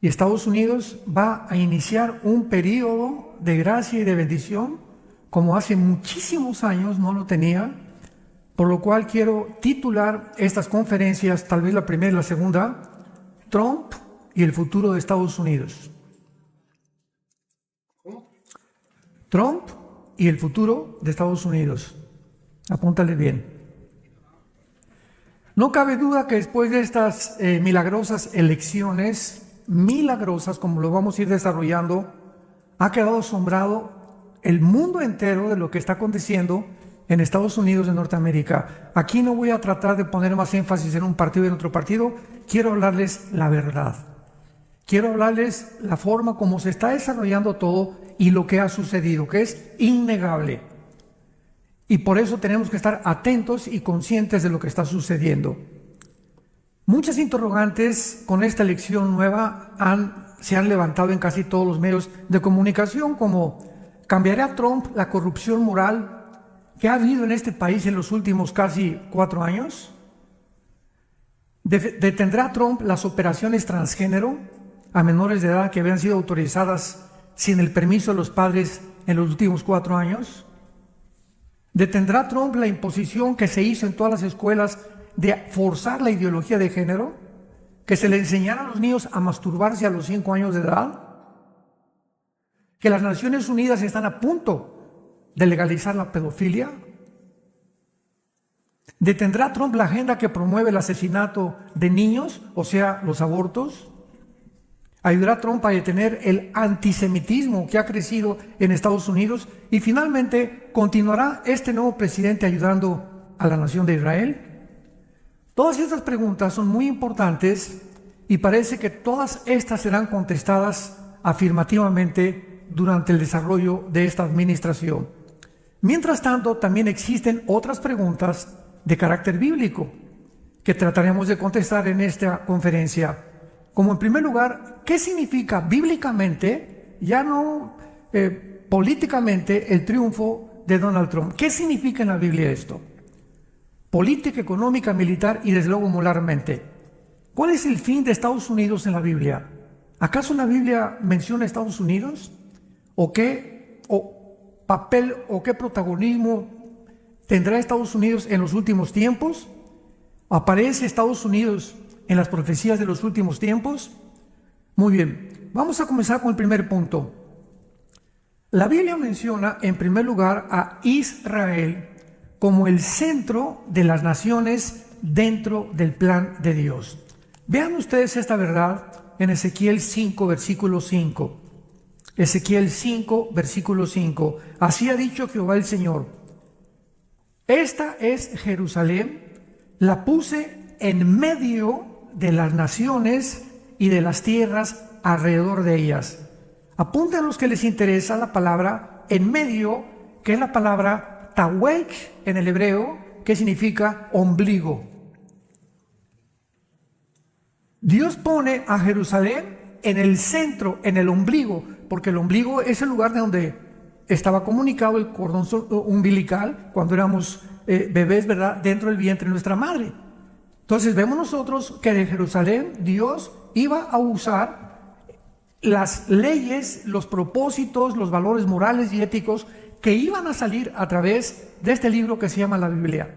y Estados Unidos va a iniciar un periodo de gracia y de bendición como hace muchísimos años no lo tenía, por lo cual quiero titular estas conferencias, tal vez la primera y la segunda, Trump y el futuro de Estados Unidos. Trump y el futuro de Estados Unidos. Apúntale bien. No cabe duda que después de estas milagrosas elecciones, milagrosas como lo vamos a ir desarrollando, ha quedado asombrado el mundo entero de lo que está aconteciendo en Estados Unidos de Norteamérica. Aquí no voy a tratar de poner más énfasis en un partido y en otro partido, quiero hablarles la verdad. Quiero hablarles la forma como se está desarrollando todo y lo que ha sucedido, que es innegable. Y por eso tenemos que estar atentos y conscientes de lo que está sucediendo. Muchas interrogantes con esta elección nueva se han levantado en casi todos los medios de comunicación, como ¿cambiará Trump la corrupción moral que ha habido en este país en los últimos casi 4 años? ¿Detendrá Trump las operaciones transgénero a menores de edad que habían sido autorizadas sin el permiso de los padres en los últimos 4 años? ¿Detendrá Trump la imposición que se hizo en todas las escuelas de forzar la ideología de género? ¿Que se le enseñara a los niños a masturbarse a los 5 años de edad? ¿Que las Naciones Unidas están a punto de legalizar la pedofilia? ¿Detendrá Trump la agenda que promueve el asesinato de niños, o sea, los abortos? ¿Ayudará Trump a detener el antisemitismo que ha crecido en Estados Unidos? Y finalmente, ¿continuará este nuevo presidente ayudando a la nación de Israel? Todas estas preguntas son muy importantes y parece que todas estas serán contestadas afirmativamente durante el desarrollo de esta administración. Mientras tanto, también existen otras preguntas de carácter bíblico que trataremos de contestar en esta conferencia. Como en primer lugar, ¿qué significa bíblicamente, ya no políticamente, el triunfo de Donald Trump? ¿Qué significa en la Biblia esto? Política, económica, militar y desde luego moralmente. ¿Cuál es el fin de Estados Unidos en la Biblia? ¿Acaso la Biblia menciona a Estados Unidos? ¿O qué papel o qué protagonismo tendrá Estados Unidos en los últimos tiempos? ¿Aparece Estados Unidos en las profecías de los últimos tiempos? Muy bien, vamos a comenzar con el primer punto. La Biblia menciona en primer lugar a Israel como el centro de las naciones dentro del plan de Dios. Vean ustedes esta verdad en Ezequiel 5, versículo 5. Ezequiel 5, versículo 5. Así ha dicho Jehová el Señor: esta es Jerusalén, la puse en medio de las naciones y de las tierras alrededor de ellas. Apunten a los que les interesa la palabra en medio, que es la palabra tawech en el hebreo, que significa ombligo. Dios pone a Jerusalén en el centro, en el ombligo, porque el ombligo es el lugar de donde estaba comunicado el cordón umbilical cuando éramos bebés, ¿verdad?, dentro del vientre de nuestra madre. Entonces vemos nosotros que de Jerusalén Dios iba a usar las leyes, los propósitos, los valores morales y éticos que iban a salir a través de este libro que se llama la Biblia.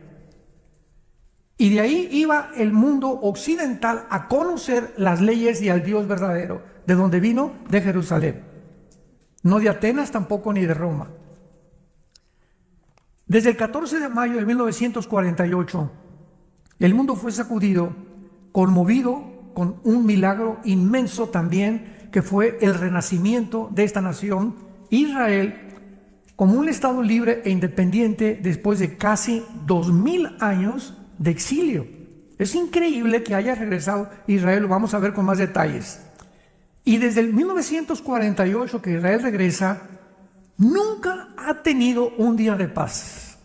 Y de ahí iba el mundo occidental a conocer las leyes y al Dios verdadero. ¿De dónde vino? De Jerusalén. No de Atenas tampoco ni de Roma. Desde el 14 de mayo de 1948, el mundo fue sacudido, conmovido con un milagro inmenso también, que fue el renacimiento de esta nación, Israel, como un Estado libre e independiente después de casi 2000 años de exilio. Es increíble que haya regresado Israel, lo vamos a ver con más detalles. Y desde el 1948 que Israel regresa, nunca ha tenido un día de paz.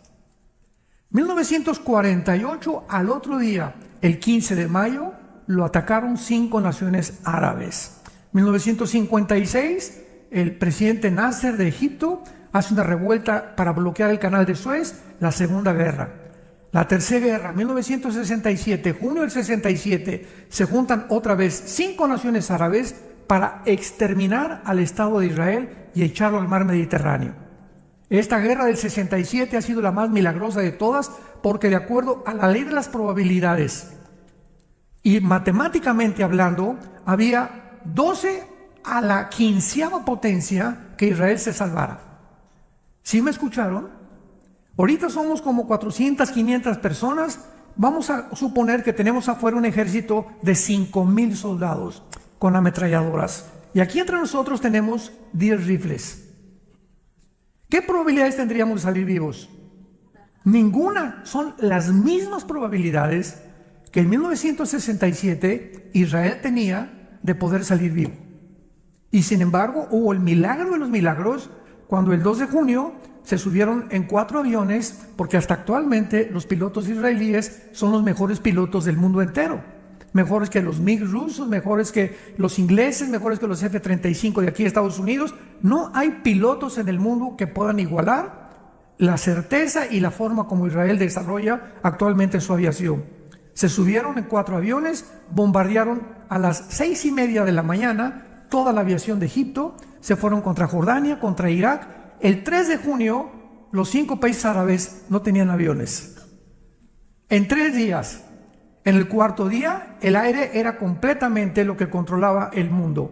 1948, al otro día, el 15 de mayo, lo atacaron 5 naciones árabes. 1956, el presidente Nasser de Egipto hace una revuelta para bloquear el canal de Suez, la Segunda Guerra. La Tercera Guerra, 1967, junio del 67, se juntan otra vez 5 naciones árabes para exterminar al Estado de Israel y echarlo al mar Mediterráneo. Esta guerra del 67 ha sido la más milagrosa de todas, porque de acuerdo a la ley de las probabilidades y matemáticamente hablando, había 12 a la 15ª potencia que Israel se salvara. ¿Sí me escucharon? Ahorita somos como 400, 500 personas. Vamos a suponer que tenemos afuera un ejército de 5,000 soldados con ametralladoras. Y aquí entre nosotros tenemos 10 rifles. ¿Qué probabilidades tendríamos de salir vivos? Ninguna. Son las mismas probabilidades que en 1967 Israel tenía de poder salir vivo. Y sin embargo, hubo el milagro de los milagros cuando el 2 de junio se subieron en 4 aviones, porque hasta actualmente los pilotos israelíes son los mejores pilotos del mundo entero. Mejores que los MiG rusos, mejores que los ingleses, mejores que los F-35 de aquí de Estados Unidos. No hay pilotos en el mundo que puedan igualar la certeza y la forma como Israel desarrolla actualmente su aviación. Se subieron en 4 aviones, bombardearon a las 6:30 de la mañana toda la aviación de Egipto, se fueron contra Jordania, contra Irak. El 3 de junio, los 5 países árabes no tenían aviones. En 3 días. En el 4.º día, el aire era completamente lo que controlaba el mundo.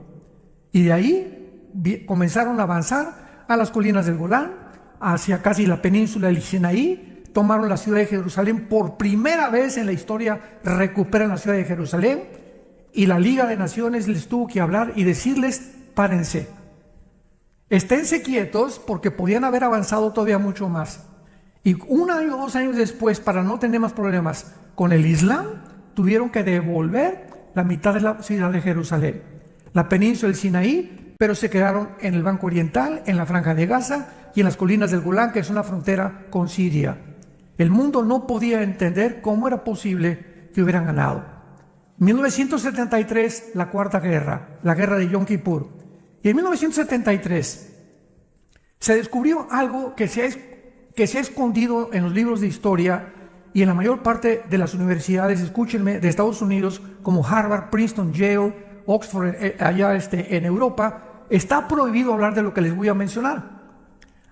Y de ahí comenzaron a avanzar a las colinas del Golán, hacia casi la península del Sinaí. Tomaron la ciudad de Jerusalén. Por primera vez en la historia recuperan la ciudad de Jerusalén. Y la Liga de Naciones les tuvo que hablar y decirles: párense. Esténse quietos, porque podían haber avanzado todavía mucho más. Y 1 año o 2 años después, para no tener más problemas con el Islam, tuvieron que devolver la mitad de la ciudad de Jerusalén, la península del Sinaí, pero se quedaron en el Banco Oriental, en la Franja de Gaza y en las colinas del Golán, que es una frontera con Siria. El mundo no podía entender cómo era posible que hubieran ganado. 1973, la Cuarta Guerra, la guerra de Yom Kippur. Y en 1973 se descubrió algo que se ha escondido en los libros de historia y en la mayor parte de las universidades, escúchenme, de Estados Unidos, como Harvard, Princeton, Yale, Oxford, allá en Europa. Está prohibido hablar de lo que les voy a mencionar.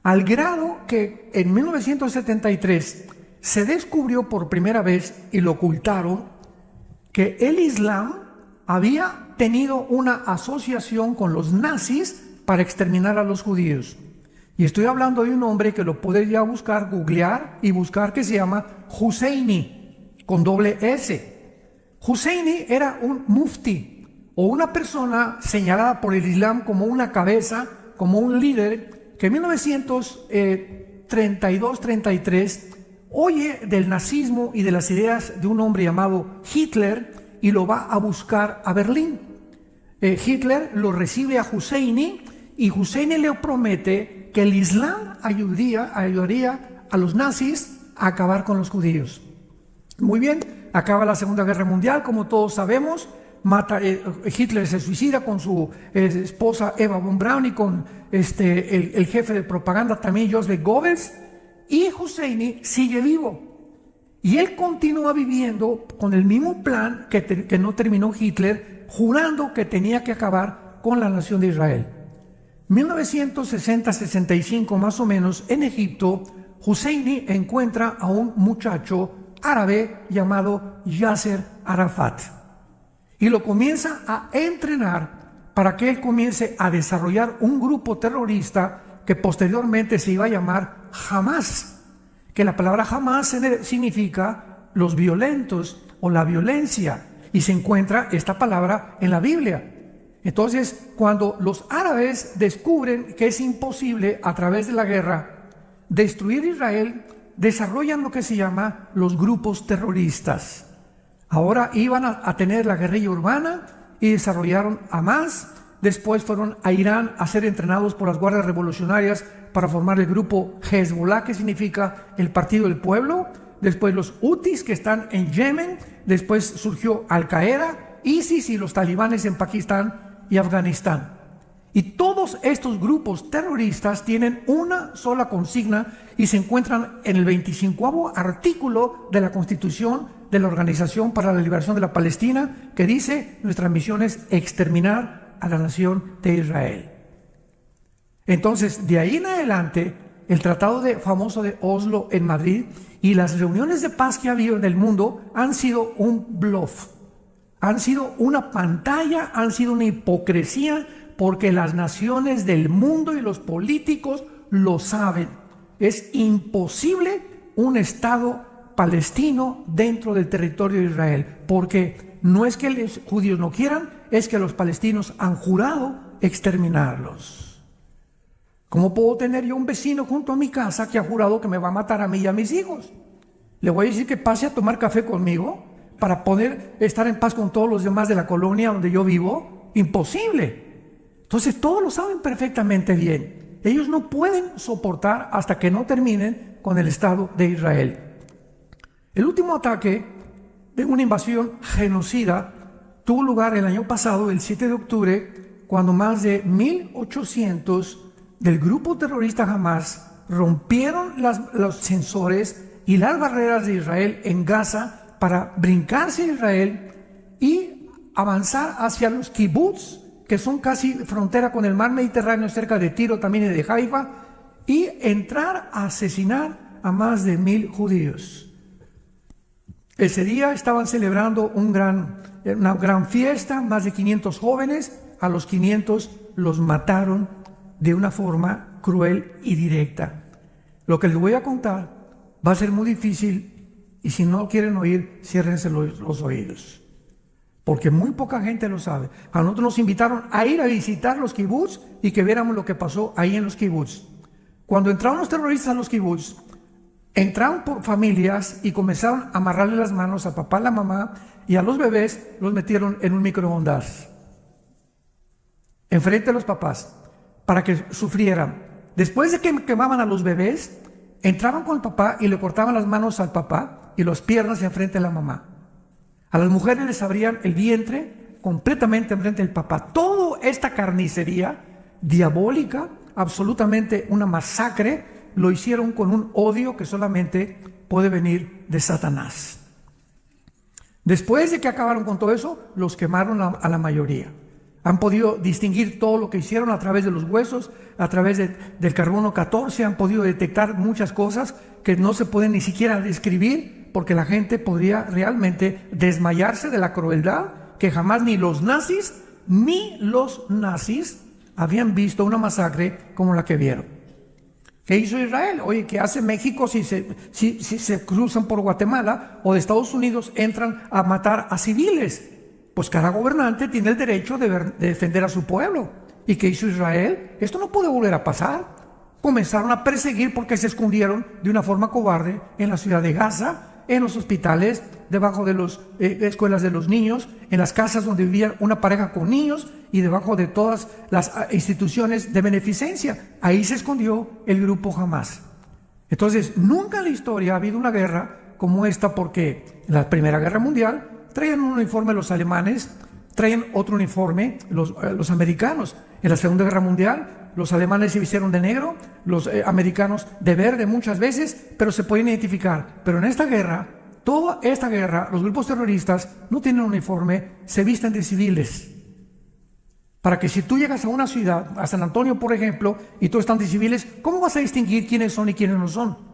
Al grado que en 1973 se descubrió por primera vez, y lo ocultaron, que el Islam había tenido una asociación con los nazis para exterminar a los judíos. Y estoy hablando de un hombre que lo podría buscar, googlear y buscar, que se llama Husseini, con doble S. Husseini era un mufti, o una persona señalada por el Islam como una cabeza, como un líder, que en 1932-33 oye del nazismo y de las ideas de un hombre llamado Hitler y lo va a buscar a Berlín. Hitler lo recibe a Husseini y Husseini le promete que el Islam ayudaría a los nazis a acabar con los judíos. Muy bien, acaba la Segunda Guerra Mundial, como todos sabemos. Hitler se suicida con su esposa Eva von Braun y con el jefe de propaganda también, Joseph Goebbels, y Husseini sigue vivo. Y él continúa viviendo con el mismo plan que no terminó Hitler, jurando que tenía que acabar con la nación de Israel. 1960-65 más o menos, en Egipto, Husseini encuentra a un muchacho árabe llamado Yasser Arafat y lo comienza a entrenar para que él comience a desarrollar un grupo terrorista que posteriormente se iba a llamar Hamas, que la palabra Hamas significa los violentos o la violencia, y se encuentra esta palabra en la Biblia. Entonces, cuando los árabes descubren que es imposible a través de la guerra destruir Israel, desarrollan lo que se llama los grupos terroristas. Ahora iban a tener la guerrilla urbana y desarrollaron Hamas. Después fueron a Irán a ser entrenados por las guardias revolucionarias para formar el grupo Hezbollah, que significa el Partido del Pueblo. Después los Hutis, que están en Yemen. Después surgió Al-Qaeda, ISIS y los talibanes en Pakistán y Afganistán. Y todos estos grupos terroristas tienen una sola consigna y se encuentran en el 25º artículo de la Constitución de la Organización para la Liberación de la Palestina, que dice: nuestra misión es exterminar a la nación de Israel. Entonces, de ahí en adelante, el tratado famoso de Oslo en Madrid y las reuniones de paz que ha habido en el mundo han sido un bluff, han sido una pantalla, han sido una hipocresía, porque las naciones del mundo y los políticos lo saben. Es imposible un Estado palestino dentro del territorio de Israel, porque no es que los judíos no quieran, es que los palestinos han jurado exterminarlos. ¿Cómo puedo tener yo un vecino junto a mi casa que ha jurado que me va a matar a mí y a mis hijos? ¿Le voy a decir que pase a tomar café conmigo para poder estar en paz con todos los demás de la colonia donde yo vivo? Imposible. Entonces todos lo saben perfectamente bien. Ellos no pueden soportar hasta que no terminen con el Estado de Israel. El último ataque de una invasión genocida tuvo lugar el año pasado, el 7 de octubre, cuando más de 1.800 del grupo terrorista Hamas rompieron los sensores y las barreras de Israel en Gaza para brincarse a Israel y avanzar hacia los kibbutz, que son casi frontera con el mar Mediterráneo, cerca de Tiro también y de Haifa, y entrar a asesinar a más de 1,000 judíos. Ese día estaban celebrando una gran fiesta, más de 500 jóvenes, a los 500 los mataron de una forma cruel y directa. Lo que les voy a contar va a ser muy difícil y si no quieren oír, ciérrense los oídos. Porque muy poca gente lo sabe. A nosotros nos invitaron a ir a visitar los kibbutz y que viéramos lo que pasó ahí en los kibbutz. Cuando entraron los terroristas a los kibbutz, entraron por familias y comenzaron a amarrarle las manos a papá, a la mamá y a los bebés los metieron en un microondas enfrente de los papás para que sufrieran. Después de que quemaban a los bebés, entraban con el papá y le cortaban las manos al papá y las piernas enfrente de la mamá. A las mujeres les abrían el vientre completamente enfrente del papá. Toda esta carnicería diabólica, absolutamente una masacre, lo hicieron con un odio que solamente puede venir de Satanás. Después de que acabaron con todo eso, los quemaron a la mayoría. Han podido distinguir todo lo que hicieron a través de los huesos, a través del carbono 14, han podido detectar muchas cosas que no se pueden ni siquiera describir, porque la gente podría realmente desmayarse de la crueldad que jamás ni los nazis habían visto una masacre como la que vieron. ¿Qué hizo Israel? Oye, ¿qué hace México si se cruzan por Guatemala o de Estados Unidos entran a matar a civiles? Pues cada gobernante tiene el derecho de defender a su pueblo. ¿Y qué hizo Israel? Esto no puede volver a pasar. Comenzaron a perseguir porque se escondieron de una forma cobarde en la ciudad de Gaza, en los hospitales, debajo de las escuelas de los niños, en las casas donde vivía una pareja con niños y debajo de todas las instituciones de beneficencia. Ahí se escondió el grupo Hamas. Entonces, nunca en la historia ha habido una guerra como esta, porque en la Primera Guerra Mundial traían un uniforme los alemanes, traían otro uniforme los americanos. En la Segunda Guerra Mundial los alemanes se vistieron de negro, los americanos de verde muchas veces, pero se pueden identificar. Pero en esta guerra, toda esta guerra, los grupos terroristas no tienen uniforme, se visten de civiles. Para que si tú llegas a una ciudad, a San Antonio por ejemplo, y todos están de civiles, ¿cómo vas a distinguir quiénes son y quiénes no son?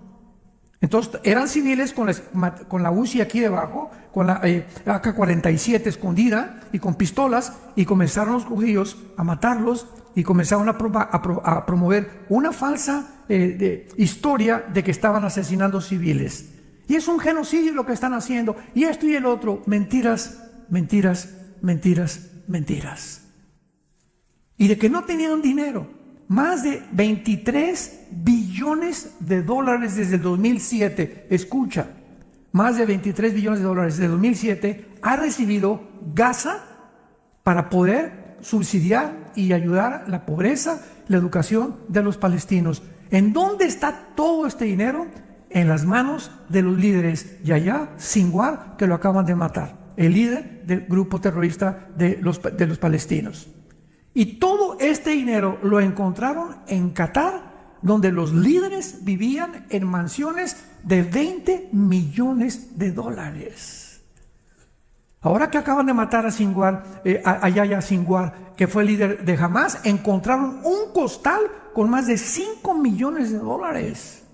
Entonces eran civiles con la UCI aquí debajo, con la AK-47 escondida y con pistolas, y comenzaron los judíos a matarlos y comenzaron a promover una falsa historia de que estaban asesinando civiles. Y es un genocidio lo que están haciendo, y esto y el otro, mentiras, mentiras, mentiras, mentiras. Y de que no tenían dinero. Más de 23 billones de dólares desde el 2007. Escucha, más de 23 billones de dólares desde el 2007 ha recibido Gaza para poder subsidiar y ayudar la pobreza, la educación de los palestinos. ¿En dónde está todo este dinero? En las manos de los líderes Yahya Sinwar, que lo acaban de matar, el líder del grupo terrorista de los palestinos. Y todo este dinero lo encontraron en Qatar, donde los líderes vivían en mansiones de 20 millones de dólares. Ahora que acaban de matar a Sinwar, a Yahya Sinwar, que fue el líder de Hamas, encontraron un costal con más de 5 millones de dólares.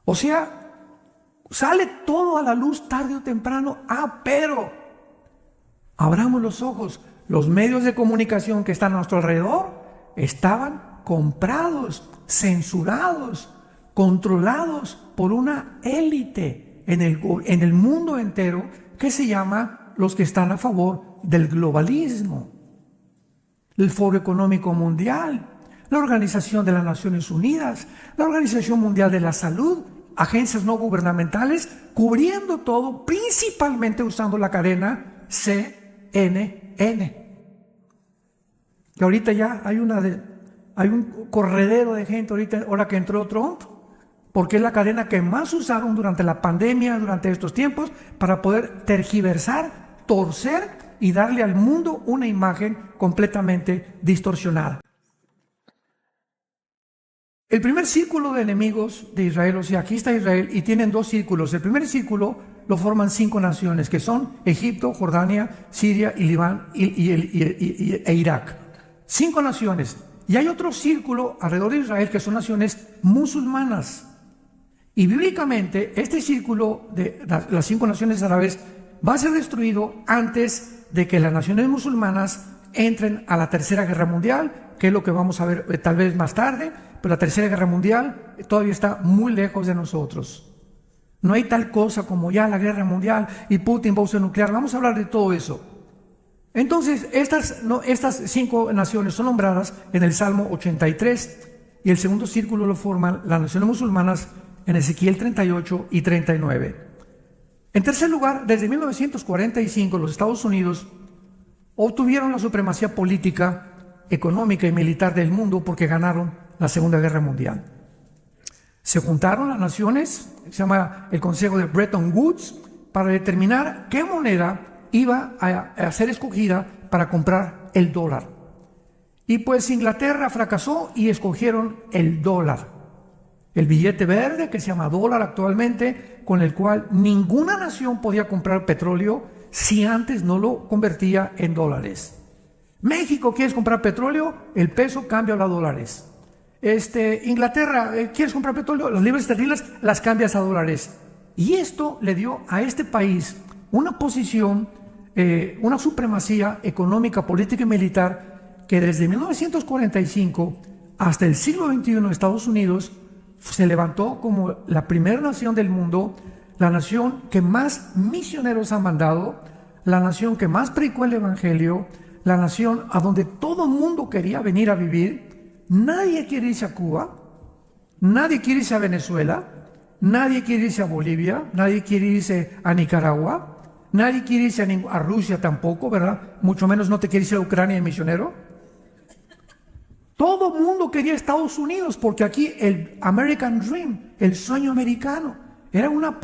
O sea, sale todo a la luz tarde o temprano. Pero abramos los ojos. Los medios de comunicación que están a nuestro alrededor estaban comprados, censurados, controlados por una élite en el mundo entero que se llama los que están a favor del globalismo. El Foro Económico Mundial, la Organización de las Naciones Unidas, la Organización Mundial de la Salud, agencias no gubernamentales, cubriendo todo, principalmente usando la cadena CNN. Que ahorita ya hay un corredero de gente ahora que entró Trump, porque es la cadena que más usaron durante la pandemia, durante estos tiempos, para poder tergiversar, torcer y darle al mundo una imagen completamente distorsionada. El primer círculo de enemigos de Israel, o sea, aquí está Israel y tienen 2 círculos. El primer círculo lo forman 5 naciones, que son Egipto, Jordania, Siria y Libán e Irak. 5 naciones. Y hay otro círculo alrededor de Israel que son naciones musulmanas. Y bíblicamente este círculo de las 5 naciones árabes va a ser destruido antes de que las naciones musulmanas entren a la Tercera Guerra Mundial, que es lo que vamos a ver tal vez más tarde, pero la Tercera Guerra Mundial todavía está muy lejos de nosotros. No hay tal cosa como ya la Guerra Mundial y Putin va a usar nuclear. Vamos a hablar de todo eso. Entonces, estas 5 naciones son nombradas en el Salmo 83 y el segundo círculo lo forman las naciones musulmanas en Ezequiel 38 y 39. En tercer lugar, desde 1945 los Estados Unidos obtuvieron la supremacía política, económica y militar del mundo porque ganaron la Segunda Guerra Mundial. Se juntaron las naciones, se llama el Consejo de Bretton Woods, para determinar qué moneda iba a ser escogida para comprar el dólar. Y pues Inglaterra fracasó y escogieron el dólar. El billete verde, que se llama dólar actualmente, con el cual ninguna nación podía comprar petróleo si antes no lo convertía en dólares. México, ¿quieres comprar petróleo? El peso cambia a dólares. Inglaterra, ¿quieres comprar petróleo? Las libras esterlinas las cambias a dólares. Y esto le dio a este país una posición, una supremacía económica, política y militar que desde 1945 hasta el siglo XXI Estados Unidos se levantó como la primera nación del mundo, la nación que más misioneros ha mandado, la nación que más predicó el evangelio, la nación a donde todo el mundo quería venir a vivir. Nadie quiere irse a Cuba, nadie quiere irse a Venezuela, nadie quiere irse a Bolivia, nadie quiere irse a Nicaragua, nadie quiere irse a Rusia tampoco, ¿verdad? Mucho menos no te quiere irse a Ucrania de misionero. Todo el mundo quería Estados Unidos porque aquí el American Dream, el sueño americano, era una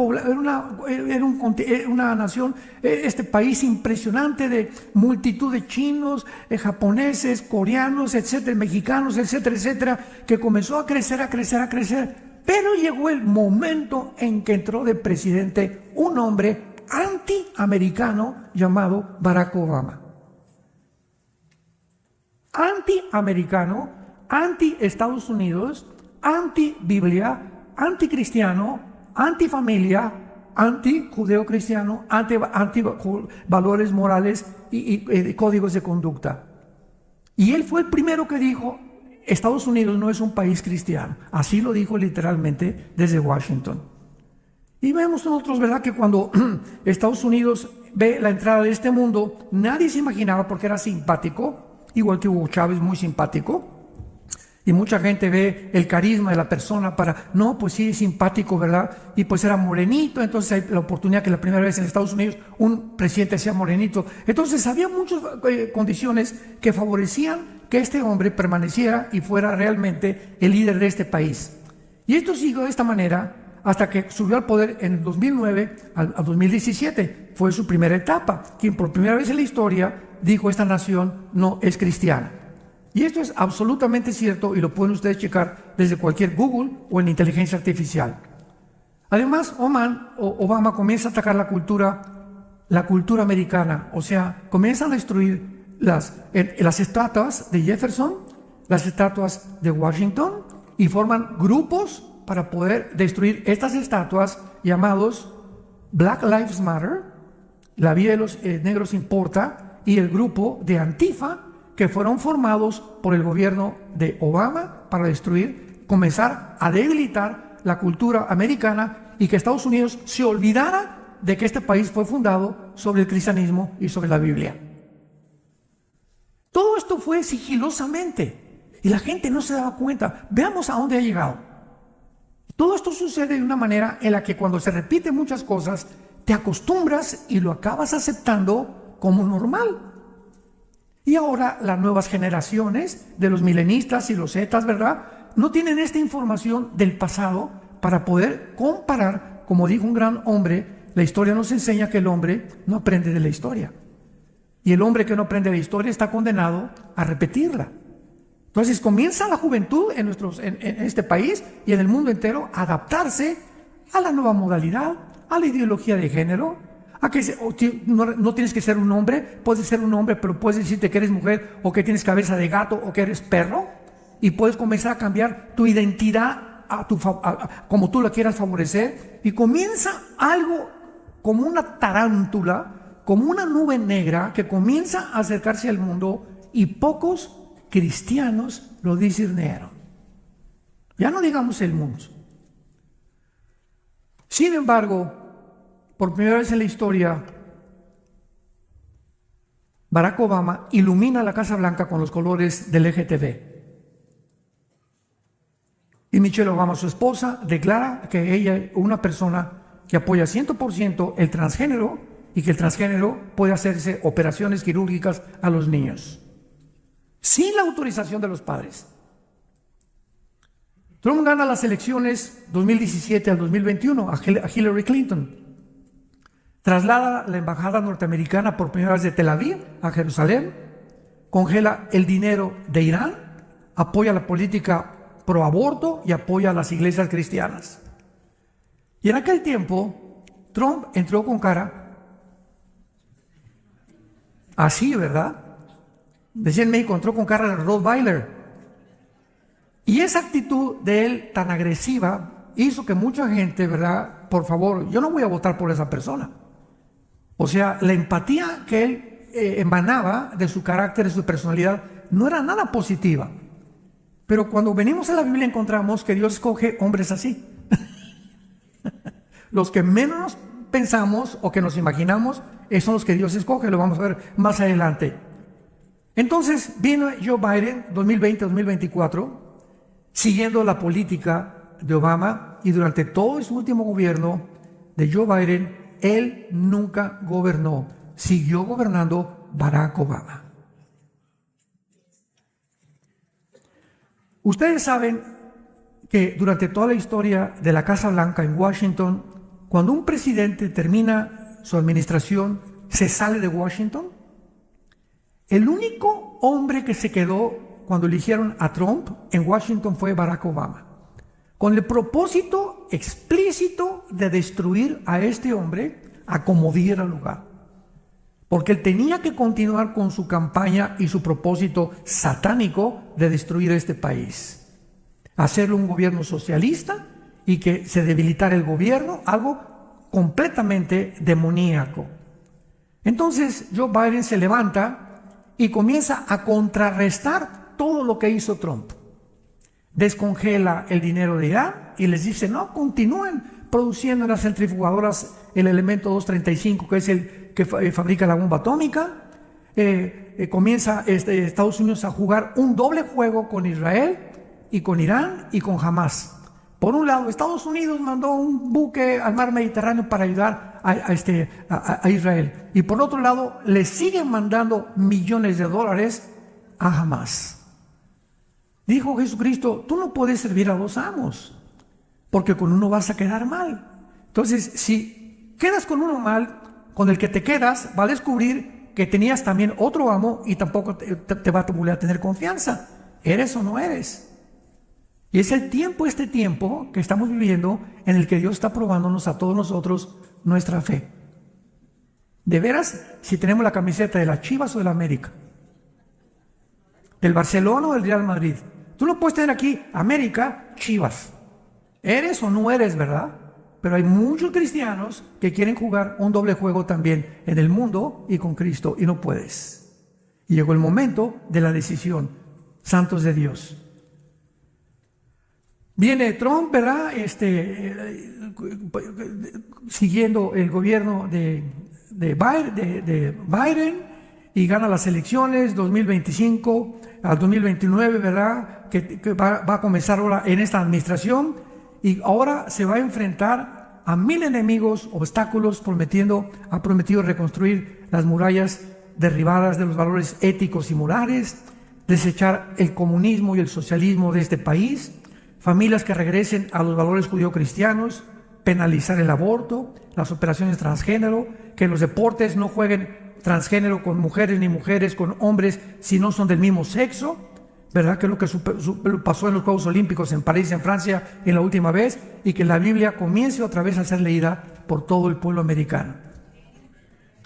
nación, este país impresionante de multitud de chinos, japoneses, coreanos, etcétera, mexicanos, etcétera, etcétera, que comenzó a crecer, a crecer, a crecer. Pero llegó el momento en que entró de presidente un hombre antiamericano llamado Barack Obama. Antiamericano, anti-Estados Unidos, anti-Biblia, anticristiano, antifamilia, anti-judeo-cristiano, anti-valores morales y códigos de conducta. Y él fue el primero que dijo, Estados Unidos no es un país cristiano. Así lo dijo literalmente desde Washington. Y vemos nosotros, ¿verdad?, que cuando Estados Unidos ve la entrada de este mundo, nadie se imaginaba porque era simpático, igual que Hugo Chávez, muy simpático. Y mucha gente ve el carisma de la persona no, pues sí, es simpático, ¿verdad? Y pues era morenito, entonces hay la oportunidad que la primera vez en Estados Unidos un presidente sea morenito. Entonces había muchas condiciones que favorecían que este hombre permaneciera y fuera realmente el líder de este país. Y esto siguió de esta manera hasta que subió al poder en el 2009 al 2017. Fue su primera etapa, quien por primera vez en la historia dijo: esta nación no es cristiana. Y esto es absolutamente cierto y lo pueden ustedes checar desde cualquier Google o en inteligencia artificial. Además, Obama comienza a atacar la cultura la cultura americana. O sea, comienzan a destruir las estatuas de Jefferson, las estatuas de Washington, y forman grupos para poder destruir estas estatuas llamados Black Lives Matter, la vida de los negros importa, y el grupo de Antifa, que fueron formados por el gobierno de Obama para destruir, comenzar a debilitar la cultura americana y que Estados Unidos se olvidara de que este país fue fundado sobre el cristianismo y sobre la Biblia. Todo esto fue sigilosamente y la gente no se daba cuenta. Veamos a dónde ha llegado. Todo esto sucede de una manera en la que cuando se repiten muchas cosas, te acostumbras y lo acabas aceptando como normal. Y ahora las nuevas generaciones de los milenistas y los zetas, ¿verdad?, no tienen esta información del pasado para poder comparar. Como dijo un gran hombre, la historia nos enseña que el hombre no aprende de la historia. Y el hombre que no aprende de la historia está condenado a repetirla. Entonces comienza la juventud en este país y en el mundo entero a adaptarse a la nueva modalidad, a la ideología de género, a que no tienes que ser un hombre, puedes ser un hombre, pero puedes decirte que eres mujer o que tienes cabeza de gato o que eres perro, y puedes comenzar a cambiar tu identidad como tú la quieras favorecer, y comienza algo como una tarántula, como una nube negra que comienza a acercarse al mundo, y pocos cristianos lo discernieron. Ya no digamos el mundo. Sin embargo, por primera vez en la historia, Barack Obama ilumina la Casa Blanca con los colores del LGTB. Y Michelle Obama, su esposa, declara que ella es una persona que apoya 100% el transgénero y que el transgénero puede hacerse operaciones quirúrgicas a los niños, sin la autorización de los padres. Trump gana las elecciones 2017 al 2021 a Hillary Clinton. Traslada la embajada norteamericana por primera vez de Tel Aviv a Jerusalén, congela el dinero de Irán, apoya la política pro aborto y apoya a las iglesias cristianas. Y en aquel tiempo, Trump entró con cara así, ¿verdad? Decía en México, entró con cara de Rottweiler. Y esa actitud de él tan agresiva hizo que mucha gente, ¿verdad? Por favor, yo no voy a votar por esa persona. O sea, la empatía que él emanaba de su carácter, de su personalidad, no era nada positiva. Pero cuando venimos a la Biblia encontramos que Dios escoge hombres así. Los que menos pensamos o que nos imaginamos son los que Dios escoge, lo vamos a ver más adelante. Entonces vino Joe Biden 2020-2024, siguiendo la política de Obama, y durante todo su último gobierno de Joe Biden, él nunca gobernó, siguió gobernando Barack Obama. Ustedes saben que durante toda la historia de la Casa Blanca en Washington, cuando un presidente termina su administración, se sale de Washington. El único hombre que se quedó cuando eligieron a Trump en Washington fue Barack Obama, con el propósito explícito de destruir a este hombre a como diera lugar. Porque él tenía que continuar con su campaña y su propósito satánico de destruir este país. Hacerlo un gobierno socialista y que se debilitara el gobierno, algo completamente demoníaco. Entonces Joe Biden se levanta y comienza a contrarrestar todo lo que hizo Trump. Descongela el dinero de Irán y les dice, no, continúen produciendo en las centrifugadoras el elemento 235, que es el que fabrica la bomba atómica. Comienza Estados Unidos a jugar un doble juego con Israel y con Irán y con Hamas. Por un lado, Estados Unidos mandó un buque al mar Mediterráneo para ayudar a Israel, y por otro lado le siguen mandando millones de dólares a Hamas. Dijo Jesucristo, tú no puedes servir a dos amos, porque con uno vas a quedar mal. Entonces, si quedas con uno mal, con el que te quedas va a descubrir que tenías también otro amo y tampoco te va a volver a tener confianza. ¿Eres o no eres? Y es el tiempo, este tiempo que estamos viviendo, en el que Dios está probándonos a todos nosotros nuestra fe. De veras, si tenemos la camiseta de las Chivas o de la América, del Barcelona o del Real Madrid. Tú no puedes tener aquí América, Chivas. Eres o no eres, ¿verdad? Pero hay muchos cristianos que quieren jugar un doble juego también en el mundo y con Cristo, y no puedes. Y llegó el momento de la decisión. Santos de Dios. Viene Trump, ¿verdad? Siguiendo el gobierno de Biden, y gana las elecciones 2025 al 2029, ¿verdad? Que va a comenzar ahora en esta administración, y ahora se va a enfrentar a 1000 enemigos, obstáculos, ha prometido reconstruir las murallas derribadas de los valores éticos y morales, desechar el comunismo y el socialismo de este país, familias que regresen a los valores judío-cristianos, penalizar el aborto, las operaciones transgénero, que los deportes no jueguen transgénero con mujeres ni mujeres con hombres si no son del mismo sexo, ¿verdad? Que es lo que pasó en los Juegos Olímpicos en París, en Francia, en la última vez, y que la Biblia comience otra vez a ser leída por todo el pueblo americano.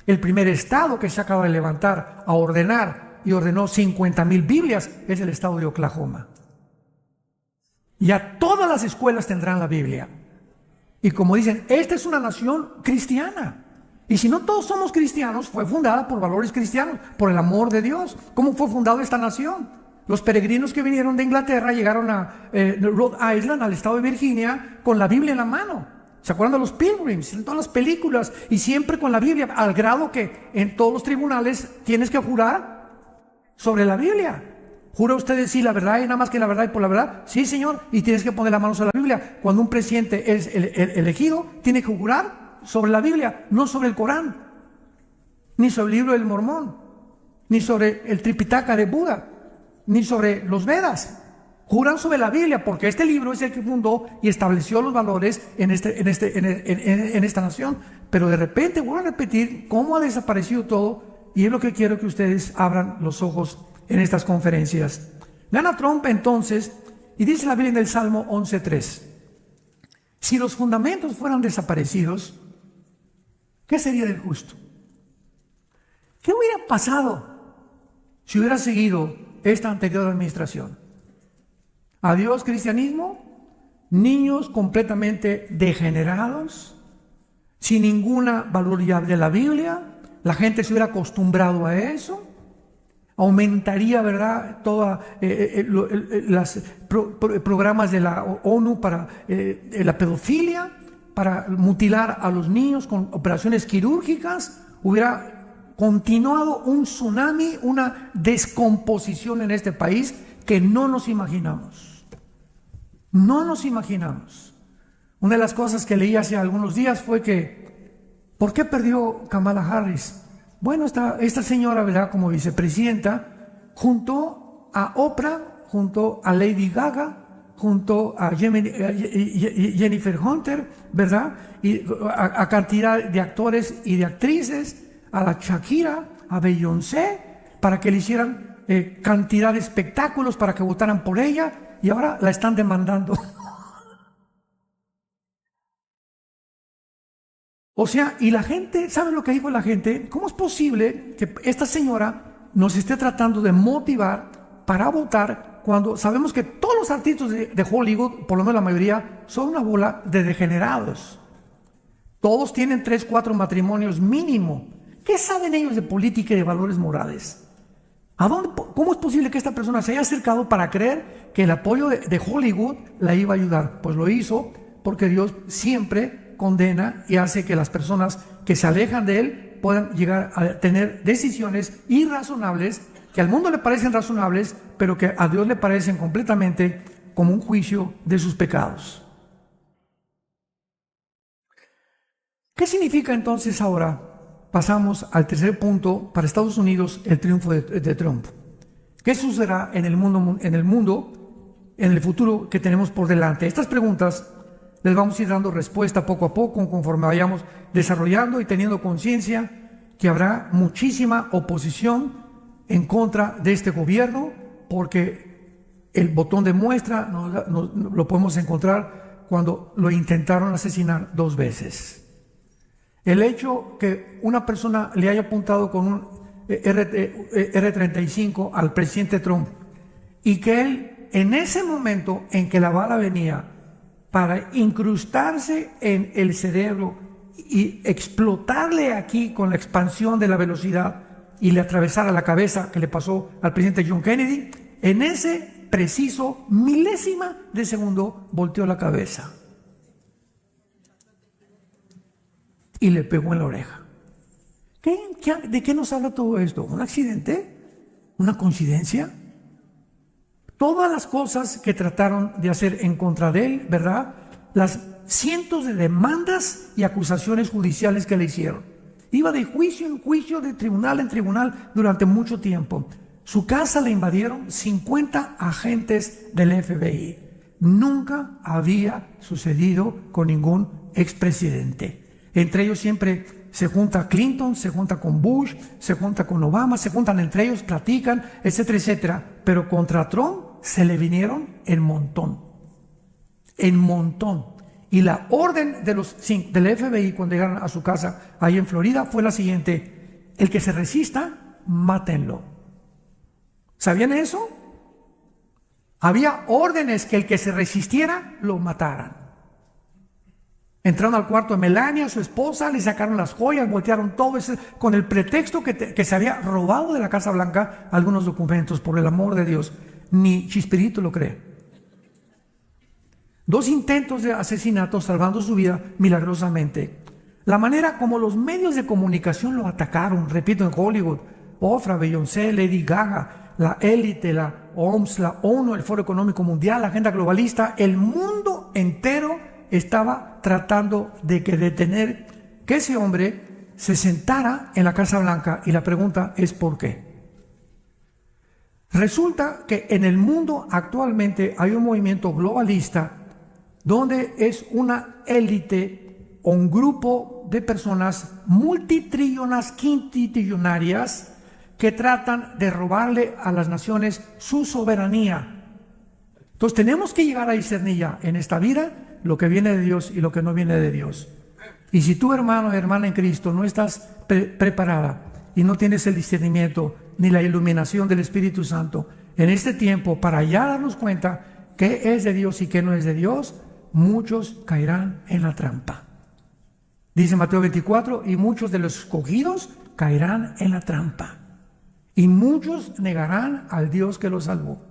El primer estado que se acaba de levantar a ordenar y ordenó 50,000 Biblias es el estado de Oklahoma. Ya todas las escuelas tendrán la Biblia. Y como dicen, esta es una nación cristiana. Y si no todos somos cristianos, fue fundada por valores cristianos, por el amor de Dios. ¿Cómo fue fundada esta nación? Los peregrinos que vinieron de Inglaterra llegaron a Rhode Island, al estado de Virginia, con la Biblia en la mano. ¿Se acuerdan de los Pilgrims? En todas las películas, y siempre con la Biblia, al grado que en todos los tribunales tienes que jurar sobre la Biblia. ¿Jura usted decir la verdad y nada más que la verdad y por la verdad? Sí, señor, y tienes que poner la mano sobre la Biblia. Cuando un presidente es elegido, tiene que jurar sobre la Biblia, no sobre el Corán, ni sobre el libro del Mormón, ni sobre el Tripitaka de Buda, ni sobre los Vedas. Juran sobre la Biblia, porque este libro es el que fundó y estableció los valores en esta nación. Pero de repente, voy a repetir cómo ha desaparecido todo, y es lo que quiero que ustedes abran los ojos en estas conferencias. Gana Trump entonces, y dice la Biblia en el Salmo 11:3, si los fundamentos fueran desaparecidos, ¿qué sería del justo? ¿Qué hubiera pasado si hubiera seguido esta anterior administración? Adiós cristianismo, niños completamente degenerados, sin ninguna valoridad de la Biblia, la gente se hubiera acostumbrado a eso, aumentaría, ¿verdad?, todos los programas de la ONU para la pedofilia, para mutilar a los niños con operaciones quirúrgicas, hubiera continuado un tsunami, una descomposición en este país que no nos imaginamos. No nos imaginamos. Una de las cosas que leí hace algunos días fue que, ¿por qué perdió Kamala Harris? Bueno, esta señora, ¿verdad?, como vicepresidenta, junto a Oprah, junto a Lady Gaga, junto a Jennifer Hunter, ¿verdad?, y a cantidad de actores y de actrices, a la Shakira, a Beyoncé, para que le hicieran cantidad de espectáculos, para que votaran por ella, y ahora la están demandando. O sea, y la gente, ¿saben lo que dijo la gente? ¿Cómo es posible que esta señora nos esté tratando de motivar para votar cuando sabemos que todos los artistas de Hollywood, por lo menos la mayoría, son una bola de degenerados? Todos tienen 3, 4 matrimonios mínimo. ¿Qué saben ellos de política y de valores morales? ¿Cómo es posible que esta persona se haya acercado para creer que el apoyo de Hollywood la iba a ayudar? Pues lo hizo porque Dios siempre condena y hace que las personas que se alejan de Él puedan llegar a tener decisiones irrazonables, que al mundo le parecen razonables, pero que a Dios le parecen completamente como un juicio de sus pecados. ¿Qué significa entonces ahora? Pasamos al tercer punto para Estados Unidos, el triunfo de Trump. ¿Qué sucederá en el mundo, en el futuro que tenemos por delante? Estas preguntas les vamos a ir dando respuesta poco a poco conforme vayamos desarrollando y teniendo conciencia que habrá muchísima oposición en contra de este gobierno, porque el botón de muestra lo podemos encontrar cuando lo intentaron asesinar 2 veces. El hecho que una persona le haya apuntado con un R-35 al presidente Trump y que él, en ese momento en que la bala venía, para incrustarse en el cerebro y explotarle aquí con la expansión de la velocidad y le atravesara la cabeza, que le pasó al presidente John Kennedy, en ese preciso milésima de segundo volteó la cabeza y le pegó en la oreja. ¿De qué nos habla todo esto? ¿Un accidente? ¿Una coincidencia? Todas las cosas que trataron de hacer en contra de él, ¿verdad? Las cientos de demandas y acusaciones judiciales que le hicieron. Iba de juicio en juicio, de tribunal en tribunal durante mucho tiempo. Su casa le invadieron 50 agentes del FBI. Nunca había sucedido con ningún expresidente. Entre ellos siempre se junta Clinton, se junta con Bush, se junta con Obama, se juntan entre ellos, platican, etcétera, etcétera. Pero contra Trump se le vinieron en montón. En montón. Y la orden del FBI cuando llegaron a su casa ahí en Florida fue la siguiente: el que se resista, mátenlo. ¿Sabían eso? Había órdenes que el que se resistiera, lo mataran. Entraron al cuarto de Melania, su esposa, le sacaron las joyas, voltearon todo eso, con el pretexto que se había robado de la Casa Blanca algunos documentos, por el amor de Dios. Ni Chispirito lo cree. 2 intentos de asesinato salvando su vida milagrosamente. La manera como los medios de comunicación lo atacaron, repito, en Hollywood, Oprah, Beyoncé, Lady Gaga, la élite, la OMS, la ONU, el Foro Económico Mundial, la agenda globalista, el mundo entero estaba tratando de detener que ese hombre se sentara en la Casa Blanca, y la pregunta es ¿por qué? Resulta que en el mundo actualmente hay un movimiento globalista donde es una élite o un grupo de personas multitrillonas, quintillonarias, que tratan de robarle a las naciones su soberanía. Entonces tenemos que llegar a discernir ya en esta vida lo que viene de Dios y lo que no viene de Dios. Y si tú, hermano o hermana en Cristo, no estás preparada y no tienes el discernimiento ni la iluminación del Espíritu Santo en este tiempo para ya darnos cuenta qué es de Dios y qué no es de Dios, muchos caerán en la trampa. Dice Mateo 24, y muchos de los escogidos caerán en la trampa. Y muchos negarán al Dios que los salvó.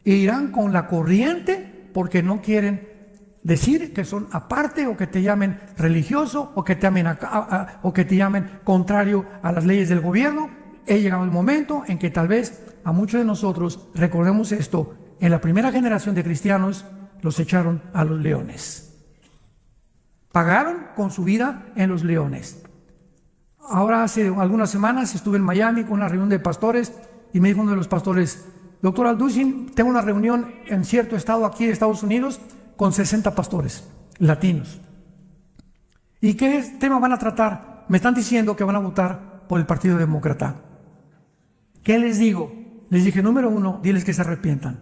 E irán con la corriente porque no quieren decir que son aparte, o que te llamen religioso, o que te llamen, o que te llamen contrario a las leyes del gobierno. He llegado el momento en que tal vez a muchos de nosotros recordemos esto. En la primera generación de cristianos los echaron a los leones. Pagaron con su vida en los leones. Ahora hace algunas semanas estuve en Miami con una reunión de pastores y me dijo uno de los pastores: doctor Alducin, tengo una reunión en cierto estado aquí de Estados Unidos con 60 pastores latinos. ¿Y qué tema van a tratar? Me están diciendo que van a votar por el Partido Demócrata. ¿Qué les digo? Les dije, número 1, diles que se arrepientan.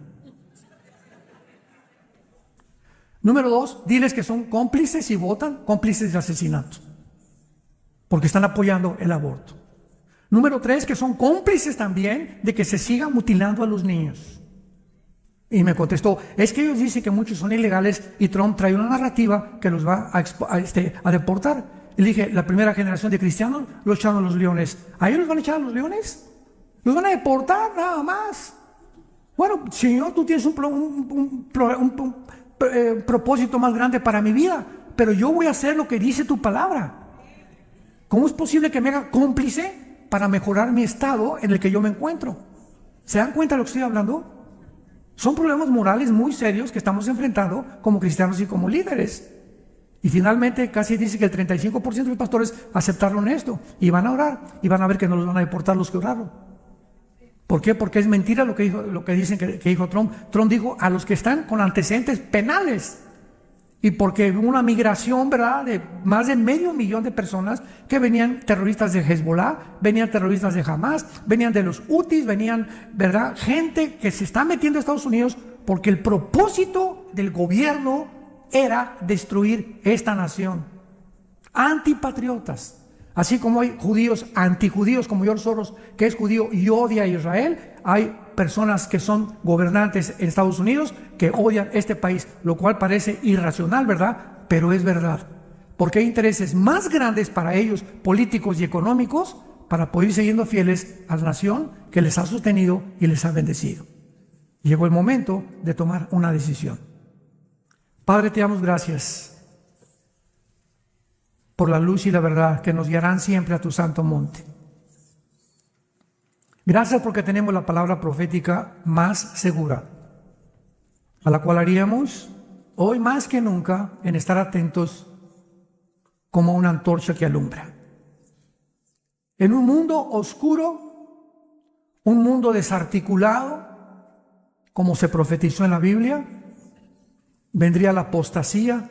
Número 2, diles que son cómplices y votan cómplices de asesinato, porque están apoyando el aborto. Número 3, que son cómplices también de que se siga mutilando a los niños. Y me contestó, es que ellos dicen que muchos son ilegales y Trump trae una narrativa que los va a deportar. Y le dije, la primera generación de cristianos los echaron a los leones. ¿A ellos los van a echar a los leones? ¿Los van a deportar nada más? Bueno, Señor, tú tienes un propósito más grande para mi vida, pero yo voy a hacer lo que dice tu palabra. ¿Cómo es posible que me haga cómplice para mejorar mi estado en el que yo me encuentro? ¿Se dan cuenta de lo que estoy hablando? Son problemas morales muy serios que estamos enfrentando como cristianos y como líderes. Y finalmente casi dice que el 35% de los pastores aceptaron esto y van a orar y van a ver que no los van a deportar los que oraron. ¿Por qué? Porque es mentira lo que dicen que dijo Trump. Trump dijo a los que están con antecedentes penales. Y porque hubo una migración, ¿verdad?, de más de 500,000 de personas que venían terroristas de Hezbollah, venían terroristas de Hamas, venían de los Houthis, venían, ¿verdad?, gente que se está metiendo a Estados Unidos porque el propósito del gobierno era destruir esta nación. Antipatriotas. Así como hay judíos antijudíos como George Soros, que es judío y odia a Israel, hay personas que son gobernantes en Estados Unidos que odian este país, lo cual parece irracional, ¿verdad? Pero es verdad. Porque hay intereses más grandes para ellos, políticos y económicos, para poder ir siguiendo fieles a la nación que les ha sostenido y les ha bendecido. Llegó el momento de tomar una decisión. Padre, te damos gracias por la luz y la verdad que nos guiarán siempre a tu santo monte. Gracias porque tenemos la palabra profética más segura, a la cual haríamos hoy más que nunca en estar atentos como una antorcha que alumbra. En un mundo oscuro, un mundo desarticulado, como se profetizó en la Biblia, vendría la apostasía.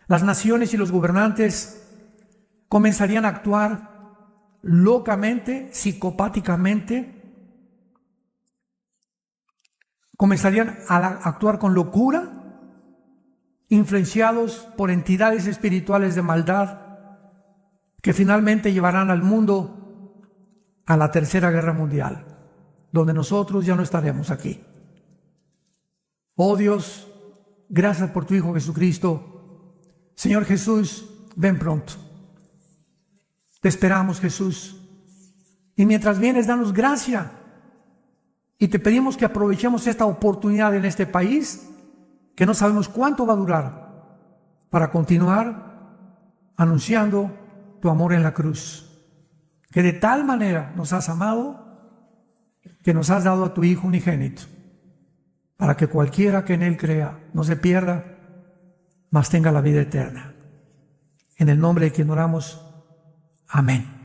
Las naciones y los gobernantes comenzarían a actuar locamente, psicopáticamente, comenzarían a actuar con locura, influenciados por entidades espirituales de maldad que finalmente llevarán al mundo a la Tercera Guerra Mundial, donde nosotros ya no estaremos aquí. Oh Dios, gracias por tu Hijo Jesucristo. Señor Jesús, ven pronto. Te esperamos, Jesús. Y mientras vienes, danos gracia. Y te pedimos que aprovechemos esta oportunidad en este país, que no sabemos cuánto va a durar, para continuar anunciando tu amor en la cruz. Que de tal manera nos has amado, que nos has dado a tu Hijo unigénito, para que cualquiera que en Él crea no se pierda, mas tenga la vida eterna. En el nombre de quien oramos. Amén.